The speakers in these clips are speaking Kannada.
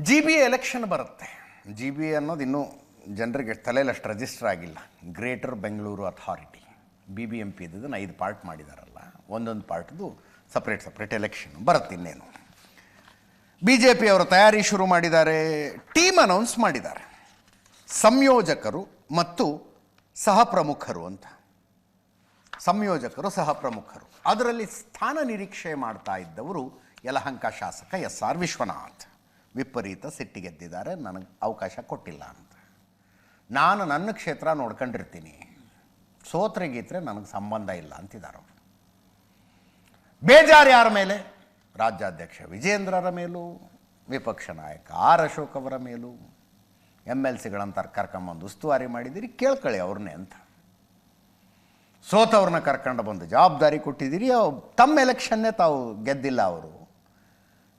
GB ಎಲೆಕ್ಷನ್ ಬರುತ್ತೆ. GB ಅನ್ನೋದು ಇನ್ನೂ ಜನರಿಗೆ ತಲೆಯಲ್ಲಿ ಅಷ್ಟು ರಿಜಿಸ್ಟರ್ ಆಗಿಲ್ಲ. ಗ್ರೇಟರ್ ಬೆಂಗಳೂರು ಅಥಾರಿಟಿ BBMP ಇದನ್ನು 5 ಪಾರ್ಟ್ ಮಾಡಿದಾರಲ್ಲ, ಒಂದೊಂದು ಪಾರ್ಟ್ದು ಸಪ್ರೇಟ್ ಎಲೆಕ್ಷನ್ ಬರುತ್ತೆ. ಇನ್ನೇನು BJP ಅವರು ತಯಾರಿ ಶುರು ಮಾಡಿದ್ದಾರೆ, ಟೀಮ್ ಅನೌನ್ಸ್ ಮಾಡಿದ್ದಾರೆ, ಸಂಯೋಜಕರು ಮತ್ತು ಸಹ ಪ್ರಮುಖರು ಅಂತ. ಸಂಯೋಜಕರು ಸಹ ಪ್ರಮುಖರು, ಅದರಲ್ಲಿ ಸ್ಥಾನ ನಿರೀಕ್ಷೆ ಮಾಡ್ತಾ ಇದ್ದವರು ಯಲಹಂಕ ಶಾಸಕ SR ವಿಶ್ವನಾಥ್. ವಿಪರೀತ ಸಿಟ್ಟಿಗೆದ್ದಿದ್ದಾರೆ, ನನಗೆ ಅವಕಾಶ ಕೊಟ್ಟಿಲ್ಲ ಅಂತ. ನಾನು ನನ್ನ ಕ್ಷೇತ್ರ ನೋಡ್ಕೊಂಡಿರ್ತೀನಿ, ಸೋತ್ರೆ ಗೀತ್ರೆ ನನಗೆ ಸಂಬಂಧ ಇಲ್ಲ ಅಂತಿದ್ದಾರೆ ಅವರು. ಬೇಜಾರು ಯಾರ ಮೇಲೆ? ರಾಜ್ಯಾಧ್ಯಕ್ಷ ವಿಜೇಂದ್ರರ ಮೇಲೂ, ವಿಪಕ್ಷ ನಾಯಕ ಆರ್ ಅಶೋಕ್ ಅವರ ಮೇಲೂ. MLCಗಳಂತ ಕರ್ಕೊಂಬಂದು ಉಸ್ತುವಾರಿ ಮಾಡಿದ್ದೀರಿ, ಕೇಳ್ಕೊಳ್ಳಿ ಅವ್ರನ್ನೇ ಅಂತ. ಸೋತವ್ರನ್ನ ಕರ್ಕೊಂಡು ಬಂದು ಜವಾಬ್ದಾರಿ ಕೊಟ್ಟಿದ್ದೀರಿ, ತಮ್ಮ ಎಲೆಕ್ಷನ್ನೇ ತಾವು ಗೆದ್ದಿಲ್ಲ. ಅವರು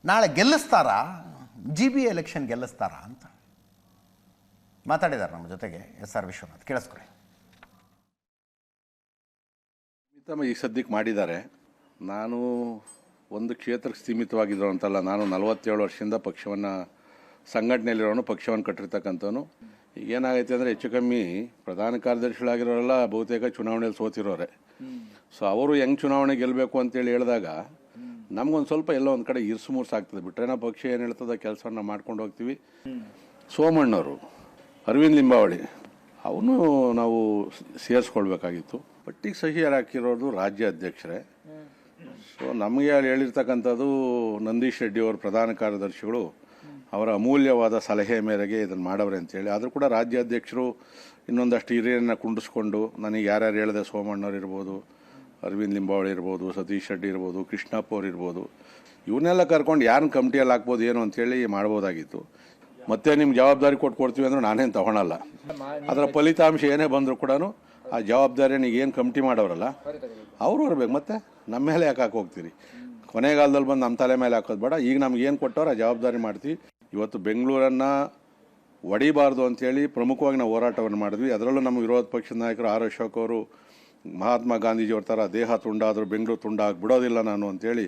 ನಾಳೆ ಗೆಲ್ಲಿಸ್ತಾರಾ? GB ಎಲೆಕ್ಷನ್ ಗೆಲ್ಲಿಸ್ತಾರಾ ಅಂತ ಮಾತಾಡಿದ್ದಾರೆ ನಮ್ಮ ಜೊತೆಗೆ SR ವಿಶ್ವನಾಥ್. ಕೇಳಿಸ್ಕೊಳ್ಳಿ. ಈ ಸದ್ಯಕ್ಕೆ ಮಾಡಿದ್ದಾರೆ. ನಾನು ಒಂದು ಕ್ಷೇತ್ರಕ್ಕೆ ಸೀಮಿತವಾಗಿದ್ರು ಅಂತಲ್ಲ, ನಾನು 47 ವರ್ಷದಿಂದ ಪಕ್ಷವನ್ನು ಸಂಘಟನೆಯಲ್ಲಿರೋನು, ಪಕ್ಷವನ್ನು ಕಟ್ಟಿರ್ತಕ್ಕಂಥವನು. ಈಗ ಏನಾಗೈತೆ ಅಂದರೆ ಹೆಚ್ಚು ಕಮ್ಮಿ ಪ್ರಧಾನ ಕಾರ್ಯದರ್ಶಿಗಳಾಗಿರೋರೆಲ್ಲ ಬಹುತೇಕ ಚುನಾವಣೆಯಲ್ಲಿ ಸೋತಿರೋರೆ. ಸೊ ಅವರು ಹೆಂಗೆ ಚುನಾವಣೆ ಗೆಲ್ಲಬೇಕು ಅಂತೇಳಿ ಹೇಳಿದಾಗ ನಮಗೊಂದು ಸ್ವಲ್ಪ ಎಲ್ಲೋ ಒಂದು ಕಡೆ ಇರ್ಸು ಮುರ್ಸು ಆಗ್ತದೆ. ಬಿಟ್ಟರೆ ನಾವು ಪಕ್ಷ ಏನು ಹೇಳ್ತದೆ ಕೆಲಸವನ್ನು ಮಾಡ್ಕೊಂಡು ಹೋಗ್ತೀವಿ. ಸೋಮಣ್ಣವರು, ಅರವಿಂದ್ ಲಿಂಬಾವಳಿ ಅವನು ನಾವು ಸೇರಿಸ್ಕೊಳ್ಬೇಕಾಗಿತ್ತು. ಪಟ್ಟಿಗೆ ಸಹಿ ಹಾಕಿರೋದು ರಾಜ್ಯ ಅಧ್ಯಕ್ಷರೇ. ಸೊ ನಮಗೆ ಅಲ್ಲಿ ಹೇಳಿರ್ತಕ್ಕಂಥದ್ದು ನಂದೀಶ್ ರೆಡ್ಡಿ ಅವರು ಪ್ರಧಾನ ಕಾರ್ಯದರ್ಶಿಗಳು ಅವರ ಅಮೂಲ್ಯವಾದ ಸಲಹೆ ಮೇರೆಗೆ ಇದನ್ನು ಮಾಡವ್ರೆ ಅಂತೇಳಿ. ಆದರೂ ಕೂಡ ರಾಜ್ಯಾಧ್ಯಕ್ಷರು ಇನ್ನೊಂದಷ್ಟು ಹಿರಿಯರನ್ನ ಕುಂಡಿಸ್ಕೊಂಡು, ನನಗೆ ಯಾರ್ಯಾರು ಹೇಳಿದೆ, ಸೋಮಣ್ಣವ್ರು ಇರ್ಬೋದು, ಅರವಿಂದ್ ಲಿಂಬಾವಳಿ ಇರ್ಬೋದು, ಸತೀಶ್ ರೆಡ್ಡಿ ಇರ್ಬೋದು, ಕೃಷ್ಣಪ್ಪ ಅವ್ರು ಇರ್ಬೋದು, ಇವನ್ನೆಲ್ಲ ಕರ್ಕೊಂಡು ಯಾರನ್ನ ಕಮಿಟಿಯಲ್ಲಿ ಹಾಕ್ಬೋದು ಏನು ಅಂತೇಳಿ ಮಾಡ್ಬೋದಾಗಿತ್ತು. ಮತ್ತೆ ನಿಮ್ಗೆ ಜವಾಬ್ದಾರಿ ಕೊಡ್ತೀವಿ ಅಂದ್ರೆ ನಾನೇನು ತಗೊಳಲ್ಲ. ಅದರ ಫಲಿತಾಂಶ ಏನೇ ಬಂದರೂ ಕೂಡ ಆ ಜವಾಬ್ದಾರಿಯನ್ನು ಏನು ಕಮಿಟಿ ಮಾಡೋರಲ್ಲ ಅವರು ಇರ್ಬೇಕು. ಮತ್ತೆ ನಮ್ಮ ಮೇಲೆ ಯಾಕೆ ಹೋಗ್ತೀರಿ? ಕೊನೆಗಾಲದಲ್ಲಿ ಬಂದು ನಮ್ಮ ತಲೆ ಮೇಲೆ ಹಾಕೋದು ಬೇಡ. ಈಗ ನಮ್ಗೆ ಏನು ಕೊಟ್ಟವ್ರು ಆ ಜವಾಬ್ದಾರಿ ಮಾಡ್ತೀವಿ. ಇವತ್ತು ಬೆಂಗಳೂರನ್ನು ಒಡಿಬಾರ್ದು ಅಂತೇಳಿ ಪ್ರಮುಖವಾಗಿ ನಾವು ಹೋರಾಟವನ್ನು ಮಾಡಿದ್ವಿ. ಅದರಲ್ಲೂ ನಮ್ಮ ವಿರೋಧ ಪಕ್ಷದ ನಾಯಕರು ಆರ್ ಅಶೋಕ್ ಅವರು ಮಹಾತ್ಮ ಗಾಂಧೀಜಿಯವ್ರ ಥರ ದೇಹ ತುಂಡಾದರೂ ಬೆಂಗಳೂರು ತುಂಡಾಗಿ ಬಿಡೋದಿಲ್ಲ ನಾನು ಅಂತೇಳಿ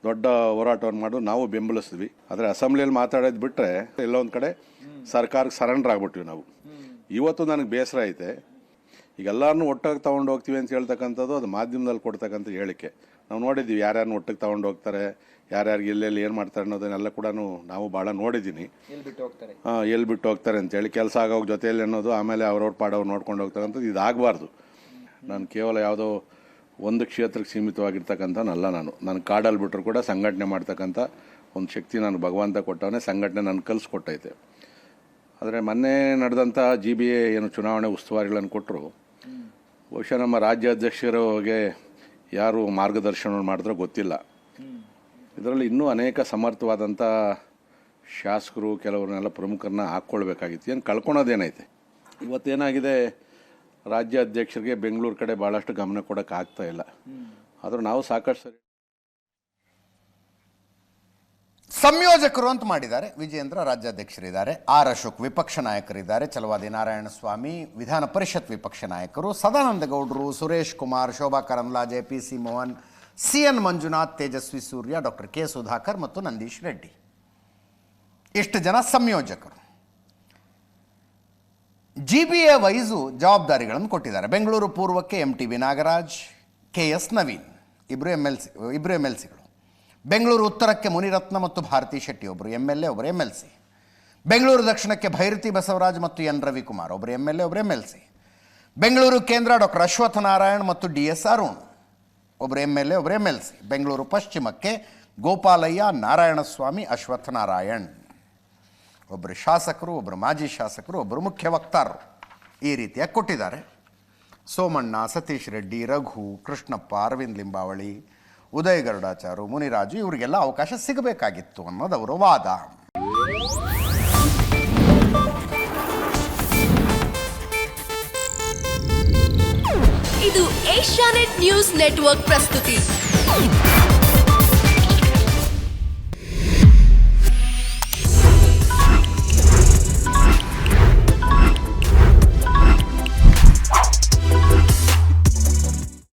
ದೊಡ್ಡ ಹೋರಾಟವನ್ನು ಮಾಡೋದು ನಾವು ಬೆಂಬಲಿಸಿದ್ವಿ. ಆದರೆ ಅಸೆಂಬ್ಲಿಯಲ್ಲಿ ಮಾತಾಡೋದು ಬಿಟ್ಟರೆ ಎಲ್ಲೋ ಒಂದು ಕಡೆ ಸರ್ಕಾರಕ್ಕೆ ಸರೆಂಡರ್ ಆಗ್ಬಿಟ್ವಿ ನಾವು. ಇವತ್ತು ನನಗೆ ಬೇಸರ ಐತೆ. ಈಗ ಎಲ್ಲರನ್ನೂ ಒಟ್ಟಾಗಿ ತೊಗೊಂಡು ಹೋಗ್ತೀವಿ ಅಂತ ಹೇಳ್ತಕ್ಕಂಥದ್ದು ಅದು ಮಾಧ್ಯಮದಲ್ಲಿ ಕೊಡ್ತಕ್ಕಂಥ ಹೇಳಿಕೆ. ನಾವು ನೋಡಿದ್ದೀವಿ ಯಾರ್ಯಾರನ್ನ ಒಟ್ಟಿಗೆ ತೊಗೊಂಡು ಹೋಗ್ತಾರೆ, ಯಾರ್ಯಾರಿಗೆ ಎಲ್ಲೆಲ್ಲಿ ಏನು ಮಾಡ್ತಾರೆ ಅನ್ನೋದನ್ನೆಲ್ಲ ಕೂಡ ನಾವು ಭಾಳ ನೋಡಿದ್ದೀನಿ. ಎಲ್ಲಿ ಬಿಟ್ಟು ಹೋಗ್ತಾರೆ ಅಂತೇಳಿ ಕೆಲಸ ಆಗೋಗ ಜೊತೆಯಲ್ಲಿ ಅನ್ನೋದು, ಆಮೇಲೆ ಅವ್ರವ್ರ ಪಾಡವ್ರು ನೋಡ್ಕೊಂಡು ಹೋಗ್ತಕ್ಕಂಥದ್ದು ಇದಾಗಬಾರ್ದು. ನಾನು ಕೇವಲ ಯಾವುದೋ ಒಂದು ಕ್ಷೇತ್ರಕ್ಕೆ ಸೀಮಿತವಾಗಿರ್ತಕ್ಕಂಥನಲ್ಲ. ನಾನು ಕಾಡಲ್ಲಿ ಬಿಟ್ಟರು ಕೂಡ ಸಂಘಟನೆ ಮಾಡ್ತಕ್ಕಂಥ ಒಂದು ಶಕ್ತಿ ನಾನು ಭಗವಂತ ಕೊಟ್ಟವನೇ, ಸಂಘಟನೆ ನಾನು ಕಲಿಸ್ಕೊಟ್ಟೈತೆ. ಆದರೆ ಮೊನ್ನೆ ನಡೆದಂಥ GBA ಏನು ಚುನಾವಣೆ ಉಸ್ತುವಾರಿಗಳನ್ನು ಕೊಟ್ಟರು, ಬಹುಶಃ ನಮ್ಮ ರಾಜ್ಯಾಧ್ಯಕ್ಷರಿಗೆ ಯಾರು ಮಾರ್ಗದರ್ಶನ ಮಾಡಿದ್ರೋ ಗೊತ್ತಿಲ್ಲ. ಇದರಲ್ಲಿ ಇನ್ನೂ ಅನೇಕ ಸಮರ್ಥವಾದಂಥ ಶಾಸಕರು, ಕೆಲವ್ರನ್ನೆಲ್ಲ ಪ್ರಮುಖರನ್ನ ಹಾಕ್ಕೊಳ್ಬೇಕಾಗಿತ್ತು. ಏನು ಕಳ್ಕೊಳೋದೇನೈತೆ? ಇವತ್ತೇನಾಗಿದೆ, ರಾಜ್ಯ ಅಧ್ಯಕ್ಷರಿಗೆ ಬೆಂಗಳೂರು ಕಡೆ ಭಾಳಷ್ಟು ಗಮನ ಕೊಡೋಕೆ ಆಗ್ತಾ ಇಲ್ಲ. ಆದರೂ ನಾವು ಸಾಕಷ್ಟು ಸರಿ ಸಂಯೋಜಕರು ಅಂತ ಮಾಡಿದ್ದಾರೆ. ವಿಜೇಂದ್ರ ರಾಜ್ಯಾಧ್ಯಕ್ಷರಿದ್ದಾರೆ, ಆರ್ ಅಶೋಕ್ ವಿಪಕ್ಷ ನಾಯಕರಿದ್ದಾರೆ, ಛಲವಾದಿ ನಾರಾಯಣಸ್ವಾಮಿ ವಿಧಾನ ಪರಿಷತ್ ವಿಪಕ್ಷ ನಾಯಕರು, ಸದಾನಂದ ಗೌಡರು, Suresh Kumar, Shobha Karandlaje, PC Mohan, CN Manjunath, Tejasvi Surya, doctor K Sudhakar ಮತ್ತು ನಂದೀಶ್ ರೆಡ್ಡಿ. ಇಷ್ಟು ಜನ ಸಂಯೋಜಕರು. GBA ವೈಸು ಜವಾಬ್ದಾರಿಗಳನ್ನು ಕೊಟ್ಟಿದ್ದಾರೆ. ಬೆಂಗಳೂರು ಪೂರ್ವಕ್ಕೆ MTB ನಾಗರಾಜ್, KS ನವೀನ್ ಇಬ್ಬರು MLCಗಳು. ಬೆಂಗಳೂರು ಉತ್ತರಕ್ಕೆ ಮುನಿರತ್ನ ಮತ್ತು ಭಾರತಿ ಶೆಟ್ಟಿ ಒಬ್ಬರು MLA, ಒಬ್ಬರು MLC. ಬೆಂಗಳೂರು ದಕ್ಷಿಣಕ್ಕೆ ಭೈರತಿ ಬಸವರಾಜ್ ಮತ್ತು N ರವಿಕುಮಾರ್ ಒಬ್ಬರು MLA, ಒಬ್ಬರು MLC. ಬೆಂಗಳೂರು ಕೇಂದ್ರ ಡಾಕ್ಟರ್ ಅಶ್ವಥ್ ನಾರಾಯಣ್ ಮತ್ತು DS ಅರುಣ್ ಒಬ್ಬರು MLA, ಒಬ್ಬರು MLC. ಬೆಂಗಳೂರು ಪಶ್ಚಿಮಕ್ಕೆ ಗೋಪಾಲಯ್ಯ, ನಾರಾಯಣಸ್ವಾಮಿ, ಅಶ್ವಥ್ ನಾರಾಯಣ್ ಒಬ್ಬರು ಶಾಸಕರು, ಒಬ್ಬರು ಮಾಜಿ ಶಾಸಕರು, ಒಬ್ಬರು ಮುಖ್ಯ ವಕ್ತಾರರು. ಈ ರೀತಿಯಾಗಿ ಕೊಟ್ಟಿದ್ದಾರೆ. ಸೋಮಣ್ಣ, ಸತೀಶ್ ರೆಡ್ಡಿ, ರಘು, ಕೃಷ್ಣಪ್ಪ, ಅರವಿಂದ್ ಲಿಂಬಾವಳಿ, ಉದಯ್ ಗರುಡಾಚಾರು, ಮುನಿರಾಜು ಇವರಿಗೆಲ್ಲ ಅವಕಾಶ ಸಿಗಬೇಕಾಗಿತ್ತು ಅನ್ನೋದು ಅವರ ವಾದ. ಇದು ಏಷ್ಯಾನೆಟ್ ನ್ಯೂಸ್ ನೆಟ್ವರ್ಕ್ ಪ್ರಸ್ತುತಿ.